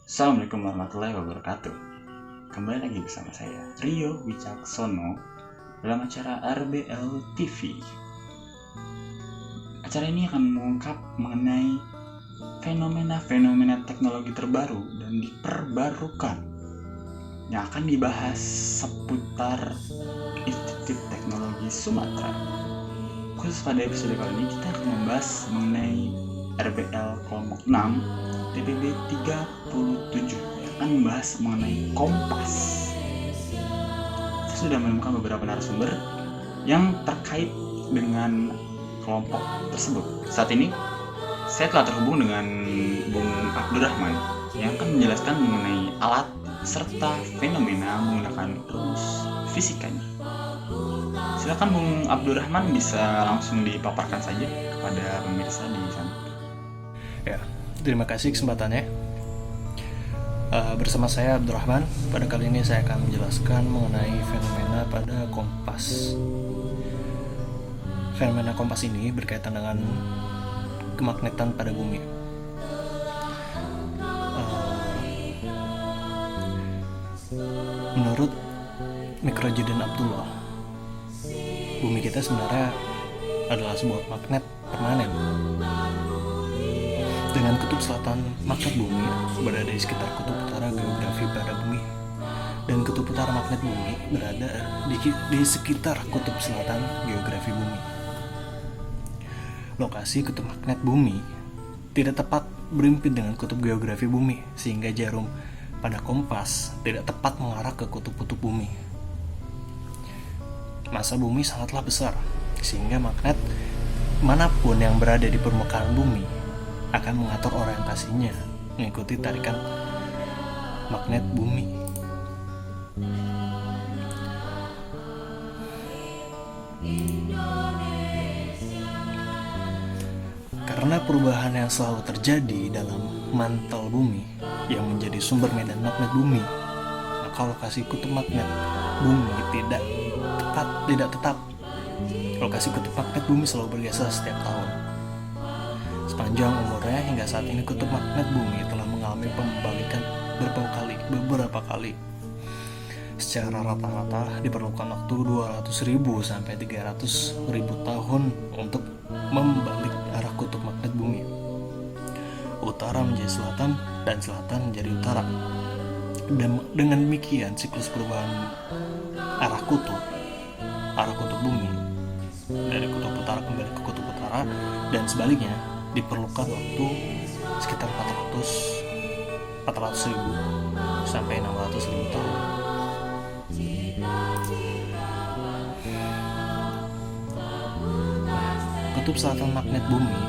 Assalamualaikum warahmatullahi wabarakatuh. Kembali lagi bersama saya Rio Wicaksono dalam acara RBL TV. Acara ini akan mengungkap mengenai fenomena-fenomena teknologi terbaru dan diperbarukan yang akan dibahas seputar Institut Teknologi Sumatera. Khusus pada episode kali ini kita akan membahas mengenai RBL kelompok 6 TPB 37 yang akan membahas mengenai Kompas. Saya sudah menemukan beberapa narasumber yang terkait dengan kelompok tersebut. Saat ini saya telah terhubung dengan Bung Abdurrahman yang akan menjelaskan mengenai alat serta fenomena menggunakan rumus fisikanya. Silakan Bung Abdurrahman, bisa langsung dipaparkan saja kepada pemirsa di sana. Ya, terima kasih kesempatannya. Bersama saya Abdurrahman. Pada kali ini saya akan menjelaskan mengenai fenomena pada kompas. Fenomena kompas ini berkaitan dengan kemagnetan pada bumi. Menurut Mikrojidin Abdullah, bumi kita sebenarnya adalah sebuah magnet permanen dengan kutub selatan magnet bumi berada di sekitar kutub utara geografi pada bumi, dan kutub utara magnet bumi berada di sekitar kutub selatan geografi bumi. Lokasi kutub magnet bumi tidak tepat berimpit dengan kutub geografi bumi, sehingga jarum pada kompas tidak tepat mengarah ke kutub-kutub bumi. Massa bumi sangatlah besar, sehingga magnet manapun yang berada di permukaan bumi akan mengatur orientasinya mengikuti tarikan magnet bumi. Karena perubahan yang selalu terjadi dalam mantel bumi yang menjadi sumber medan magnet bumi, maka lokasi kutub magnet bumi tidak tetap. Lokasi kutub magnet bumi selalu bergeser setiap tahun. Sepanjang umurnya hingga saat ini kutub magnet bumi telah mengalami pembalikan beberapa kali. Secara rata-rata diperlukan waktu 200.000 sampai 300.000 tahun untuk membalik arah kutub magnet bumi. Utara menjadi selatan dan selatan menjadi utara. Dan dengan demikian siklus perubahan arah kutub bumi dari kutub utara kembali ke kutub utara dan sebaliknya diperlukan waktu sekitar 400.000 sampai 600.000 tahun. Kutub selatan magnet bumi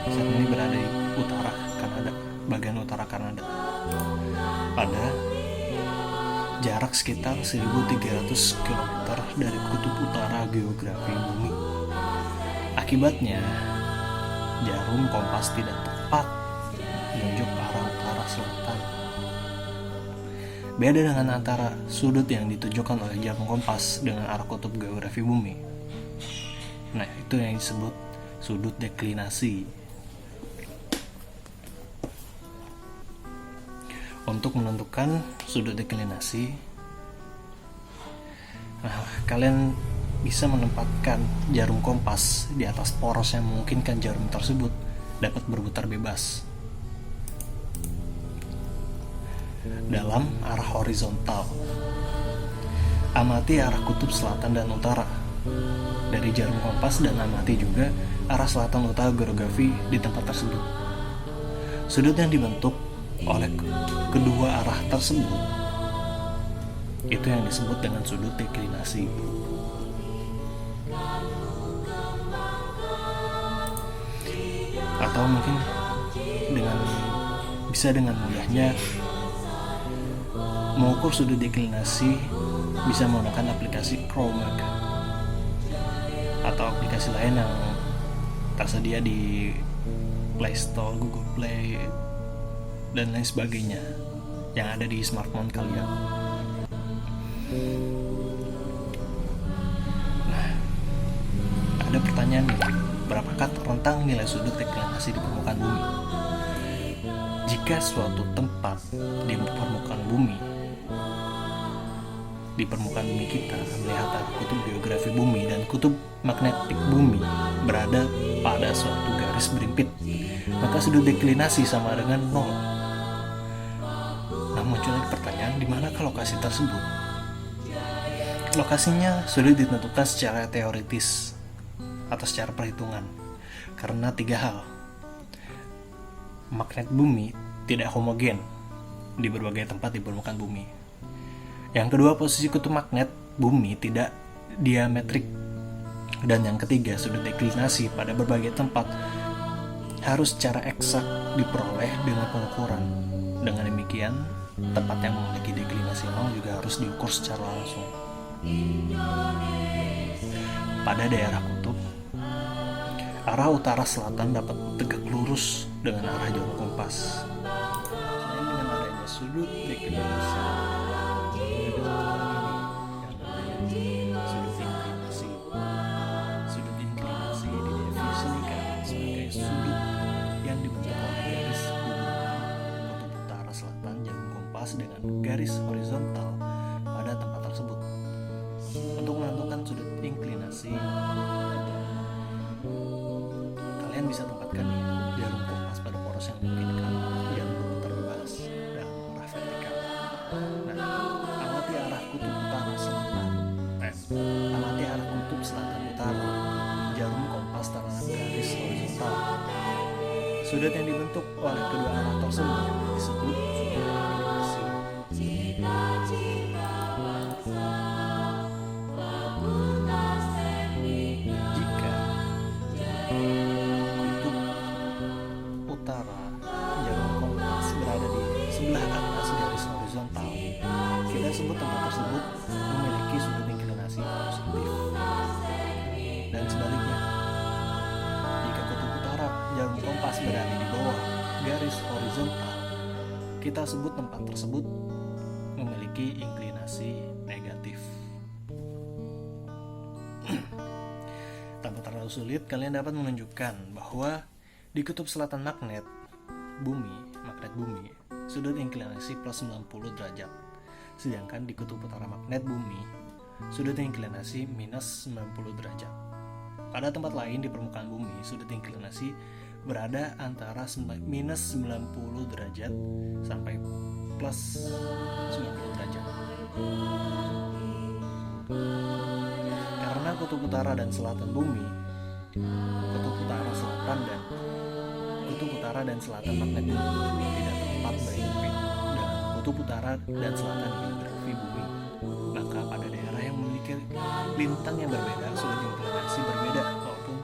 saat ini berada di utara Kanada, bagian utara Kanada, pada jarak sekitar 1.300 km dari kutub utara geografi bumi. Akibatnya jarum kompas tidak tepat menunjuk ke arah utara selatan. Beda dengan antara sudut yang ditunjukkan oleh jarum kompas dengan arah kutub geografi bumi. Nah, itu yang disebut sudut deklinasi. Untuk menentukan sudut deklinasi, kalian bisa menempatkan jarum kompas di atas poros yang memungkinkan jarum tersebut dapat berputar bebas dalam arah horizontal. Amati arah kutub selatan dan utara dari jarum kompas dan amati juga arah selatan utara geografi di tempat tersebut. Sudut yang dibentuk oleh kedua arah tersebut itu yang disebut dengan sudut deklinasi. Atau mungkin bisa dengan mudahnya mengukur sudut deklinasi bisa menggunakan aplikasi Chromag atau aplikasi lain yang tersedia di Play Store, Google Play, dan lain sebagainya yang ada di smartphone kalian. Nah, ada pertanyaan nih, berapakah rentang nilai sudut deklinasi di permukaan bumi? Jika suatu tempat di permukaan bumi kita melihat arah kutub geografi bumi dan kutub magnetik bumi berada pada suatu garis berimpit, maka sudut deklinasi sama dengan 0. Nah, muncul lagi pertanyaan, di manakah lokasi tersebut? Lokasinya sulit ditentukan secara teoritis atau secara perhitungan karena 3 hal. Magnet bumi tidak homogen di berbagai tempat di permukaan bumi. Yang kedua, posisi kutub magnet bumi tidak diametrik. Dan yang ketiga, sudut deklinasi pada berbagai tempat harus secara eksak diperoleh dengan pengukuran. Dengan demikian, tempat yang memiliki deklinasi 0 juga harus diukur secara langsung. Pada daerah kutub, arah utara-selatan dapat tegak lurus dengan arah jarum kompas. Selain dengan adanya sudut deklinasi, sudut inklinasi didefinisikan sebagai sudut yang dibentuk oleh garis hubungan kutub utara-selatan jarum kompas dengan garis horizontal pada tempat tersebut. Untuk menentukan sudut inklinasi, kalian bisa tempatkan jarum kompas pada poros yang memungkinkan jarum berputar bebas dalam arah vertikal. Amati arah kutub utara-selatan. Amati arah kutub selatan-utara. Jarum kompas tangan garis horizontal. Sudut yang dibentuk oleh kedua arah tersebut disebut sudut inklinasi. Jika kutub utara jarum kompas berada di sebelah atas garis horizontal, kita sebut tempat tersebut memiliki sudut inklinasi positif. Dan sebaliknya, jika kutub utara jarum kompas berada di bawah garis horizontal, kita sebut tempat tersebut memiliki inklinasi negatif. Tanpa terlalu sulit, kalian dapat menunjukkan bahwa di kutub selatan magnet bumi, sudut inklinasi plus 90 derajat. Sedangkan di kutub utara magnet bumi, sudut inklinasi minus 90 derajat. Pada tempat lain di permukaan bumi, sudut inklinasi berada antara minus 90 derajat sampai plus 90 derajat. Karena kutub utara dan selatan bumi, kutub utara dan selatan magnet bumi tidak tepat berimpit dengan kutub utara dan selatan geografi bumi, maka pada daerah yang memiliki lintang yang berbeda, sudut inklinasi berbeda walaupun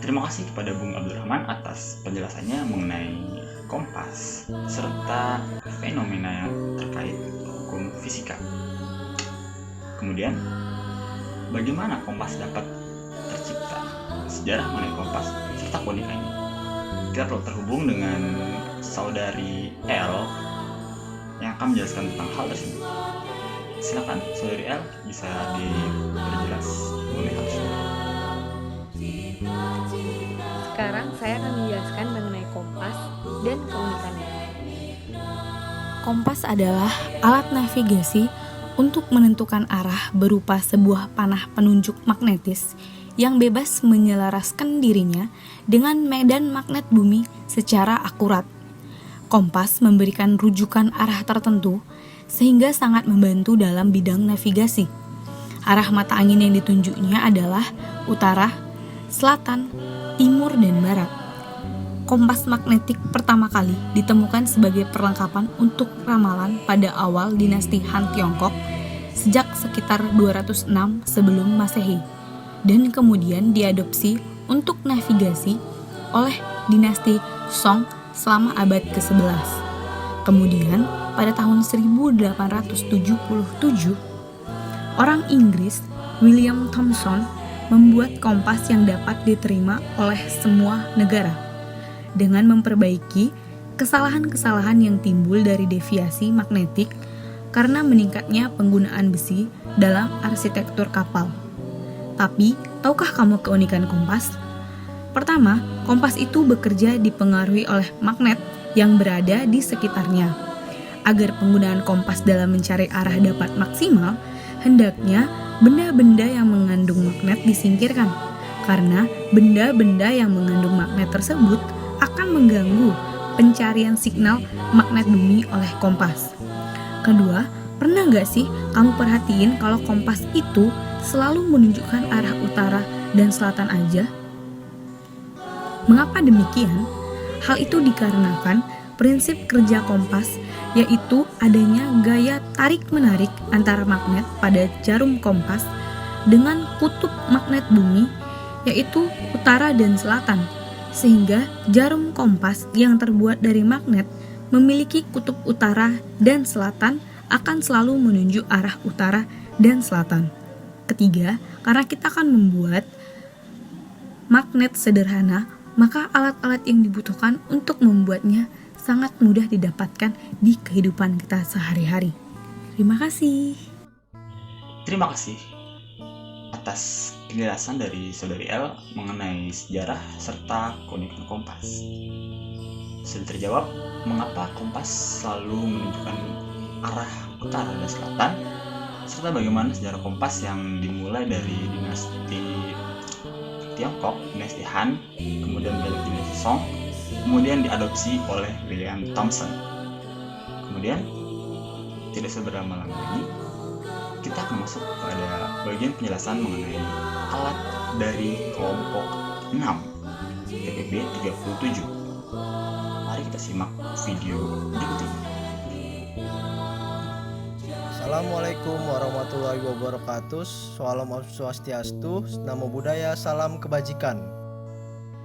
Terima kasih kepada Bung Abdurrahman atas penjelasannya mengenai kompas serta fenomena terkait hukum fisika. Kemudian, bagaimana kompas dapat tercipta? Sejarah mengenai kompas serta boneka ini. Kita telah terhubung dengan saudari L yang akan menjelaskan tentang hal tersebut. Silakan, saudari L, bisa diperjelas mengenai hal tersebut. Sekarang saya akan menjelaskan mengenai kompas dan keunikannya. Kompas adalah alat navigasi untuk menentukan arah berupa sebuah panah penunjuk magnetis yang bebas menyelaraskan dirinya dengan medan magnet bumi secara akurat. Kompas memberikan rujukan arah tertentu sehingga sangat membantu dalam bidang navigasi. Arah mata angin yang ditunjuknya adalah utara, selatan, timur, dan barat. Kompas magnetik pertama kali ditemukan sebagai perlengkapan untuk ramalan pada awal dinasti Han Tiongkok sejak sekitar 206 sebelum Masehi dan kemudian diadopsi untuk navigasi oleh dinasti Song selama abad ke-11. Kemudian pada tahun 1877, orang Inggris William Thomson membuat kompas yang dapat diterima oleh semua negara. dengan memperbaiki kesalahan-kesalahan yang timbul dari deviasi magnetik karena meningkatnya penggunaan besi dalam arsitektur kapal. Tapi, tahukah kamu keunikan kompas? Pertama, kompas itu bekerja dipengaruhi oleh magnet yang berada di sekitarnya. Agar penggunaan kompas dalam mencari arah dapat maksimal, hendaknya benda-benda yang mengandung magnet disingkirkan, karena benda-benda yang mengandung magnet tersebut akan mengganggu pencarian signal magnet bumi oleh kompas. Kedua, pernah nggak sih kamu perhatiin kalau kompas itu selalu menunjukkan arah utara dan selatan aja? Mengapa demikian? Hal itu dikarenakan prinsip kerja kompas, yaitu adanya gaya tarik-menarik antara magnet pada jarum kompas dengan kutub magnet bumi, yaitu utara dan selatan, sehingga jarum kompas yang terbuat dari magnet memiliki kutub utara dan selatan akan selalu menunjuk arah utara dan selatan. Ketiga, karena kita akan membuat magnet sederhana, maka alat-alat yang dibutuhkan untuk membuatnya sangat mudah didapatkan di kehidupan kita sehari-hari. Terima kasih. Terima kasih atas penjelasan dari Saudari L mengenai sejarah serta keunikan kompas. Sudah terjawab mengapa kompas selalu menunjukkan arah utara dan selatan, serta bagaimana sejarah kompas yang dimulai dari dinasti Tiongkok, dinasti Han, kemudian dari dinasti Song, kemudian diadopsi oleh William Thomson. Kemudian, tidak seberlama-lama lagi, kita akan masuk pada bagian penjelasan mengenai alat dari kelompok 6, TPB 37. Mari kita simak video berikut ini. Assalamualaikum warahmatullahi wabarakatuh. Salam Om Swastiastu, Namo Buddhaya, salam kebajikan.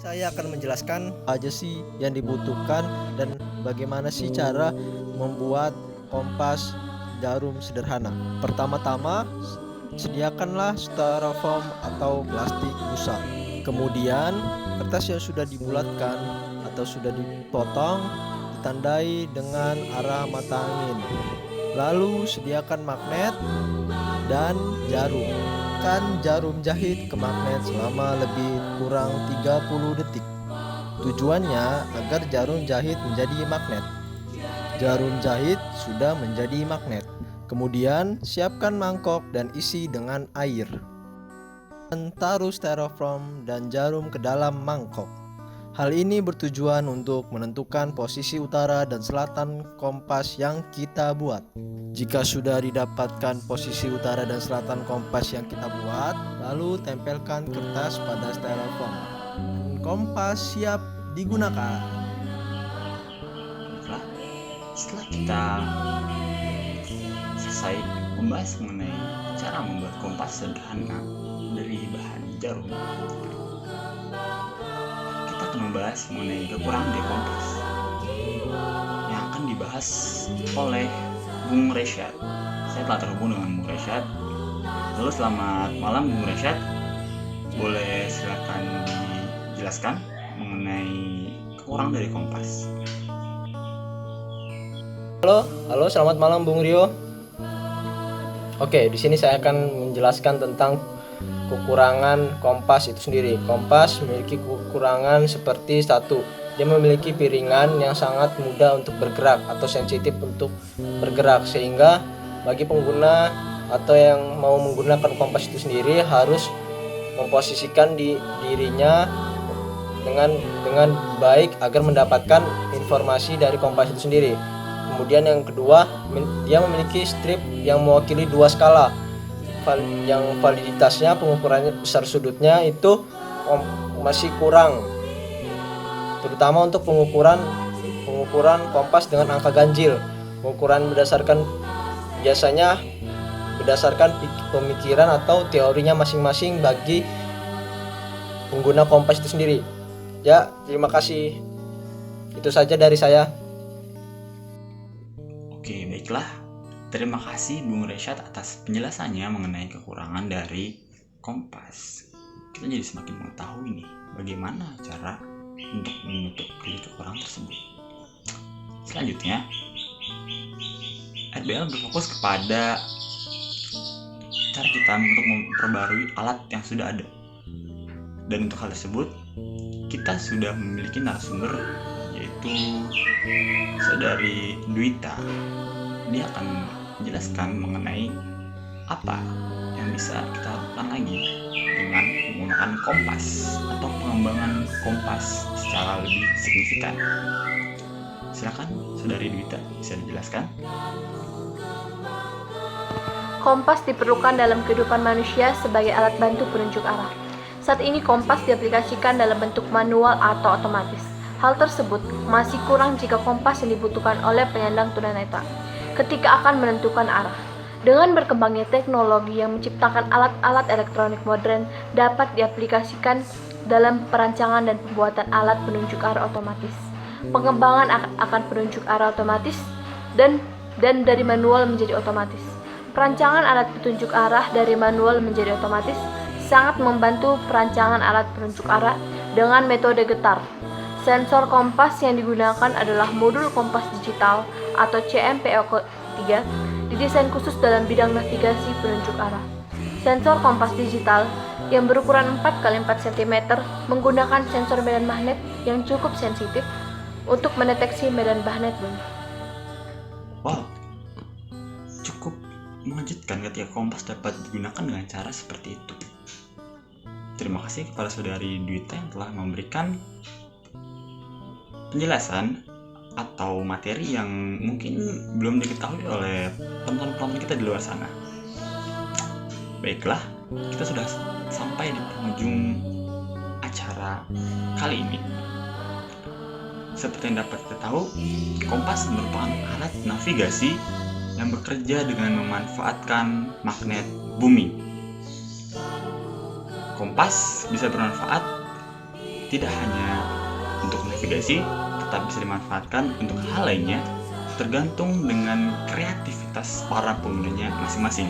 Saya akan menjelaskan apa aja sih yang dibutuhkan dan bagaimana sih cara membuat kompas jarum sederhana. Pertama-tama, sediakanlah styrofoam atau plastik busa. Kemudian, kertas yang sudah dibulatkan atau sudah dipotong ditandai dengan arah mata angin. Lalu sediakan magnet dan jarum. Kan jarum jahit ke magnet selama lebih kurang 30 detik. Tujuannya agar jarum jahit menjadi magnet. Jarum jahit sudah menjadi magnet. Kemudian siapkan mangkok dan isi dengan air. Dan taruh styrofoam dan jarum ke dalam mangkok. Hal ini bertujuan untuk menentukan posisi utara dan selatan kompas yang kita buat. Jika sudah didapatkan posisi utara dan selatan kompas yang kita buat, lalu tempelkan kertas pada styrofoam. Kompas siap digunakan. Baiklah, setelah kita selesai membahas mengenai cara membuat kompas sederhana dari bahan jarum, kita akan membahas mengenai kekurangan dari kompas yang akan dibahas oleh Bung Reshad. Saya telah terhubung dengan Bung Reshad. Halo, selamat malam Bung Reshad. Boleh silakan dijelaskan mengenai kekurangan dari kompas. Halo, selamat malam Bung Rio. Oke, di sini saya akan menjelaskan tentang kekurangan kompas itu sendiri. Kompas memiliki kekurangan seperti satu, dia memiliki piringan yang sangat mudah untuk bergerak atau sensitif untuk bergerak, sehingga bagi pengguna atau yang mau menggunakan kompas itu sendiri harus memposisikan dirinya dengan baik agar mendapatkan informasi dari kompas itu sendiri. Kemudian yang kedua, dia memiliki strip yang mewakili dua skala yang validitasnya, pengukurannya, besar sudutnya itu masih kurang, terutama untuk pengukuran kompas dengan angka ganjil. Pengukuran biasanya berdasarkan pemikiran atau teorinya masing-masing bagi pengguna kompas itu sendiri. Ya, terima kasih. Itu saja dari saya. Oke, baiklah. Terima kasih Bung Reshad atas penjelasannya mengenai kekurangan dari kompas. Kita jadi semakin mengetahui nih bagaimana cara untuk menutup kehidupan orang tersebut. Selanjutnya, RBL berfokus kepada cara kita untuk memperbarui alat yang sudah ada. Dan untuk hal tersebut, kita sudah memiliki narasumber, yaitu Saudari Dwita. Dia akan menjelaskan mengenai apa yang bisa kita lakukan lagi dengan menggunakan kompas atau pengembangan kompas secara lebih signifikan. Silakan Saudari Dwita, bisa dijelaskan? Kompas diperlukan dalam kehidupan manusia sebagai alat bantu penunjuk arah. Saat ini kompas diaplikasikan dalam bentuk manual atau otomatis. Hal tersebut masih kurang jika kompas yang dibutuhkan oleh penyandang tunanetra ketika akan menentukan arah. Dengan berkembangnya teknologi yang menciptakan alat-alat elektronik modern dapat diaplikasikan dalam perancangan dan pembuatan alat penunjuk arah otomatis. Pengembangan akan penunjuk arah otomatis dan dari manual menjadi otomatis. Perancangan alat petunjuk arah dari manual menjadi otomatis sangat membantu perancangan alat penunjuk arah dengan metode getar. Sensor kompas yang digunakan adalah modul kompas digital atau CMPO3, didesain khusus dalam bidang navigasi penunjuk arah. Sensor kompas digital yang berukuran 4x4 cm menggunakan sensor medan magnet yang cukup sensitif untuk mendeteksi medan magnet bumi. Wow, cukup mengejutkan ketika kompas dapat digunakan dengan cara seperti itu. Terima kasih kepada Saudari Dwita yang telah memberikan penjelasan atau materi yang mungkin belum diketahui oleh teman-teman kita di luar sana. Baiklah, kita sudah sampai di penghujung acara kali ini. Seperti yang dapat kita tahu, kompas merupakan alat navigasi yang bekerja dengan memanfaatkan magnet bumi. Kompas bisa bermanfaat tidak hanya untuk navigasi, tetap bisa dimanfaatkan untuk hal lainnya, tergantung dengan kreativitas para penggunanya masing-masing.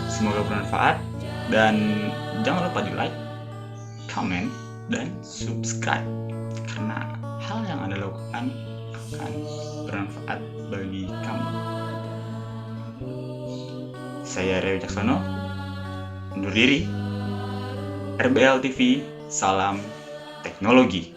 Semoga bermanfaat, dan jangan lupa di like, comment, dan subscribe, karena hal yang Anda lakukan akan bermanfaat bagi kamu. Saya Rio Caksono, undur diri. RBL TV, salam teknologi.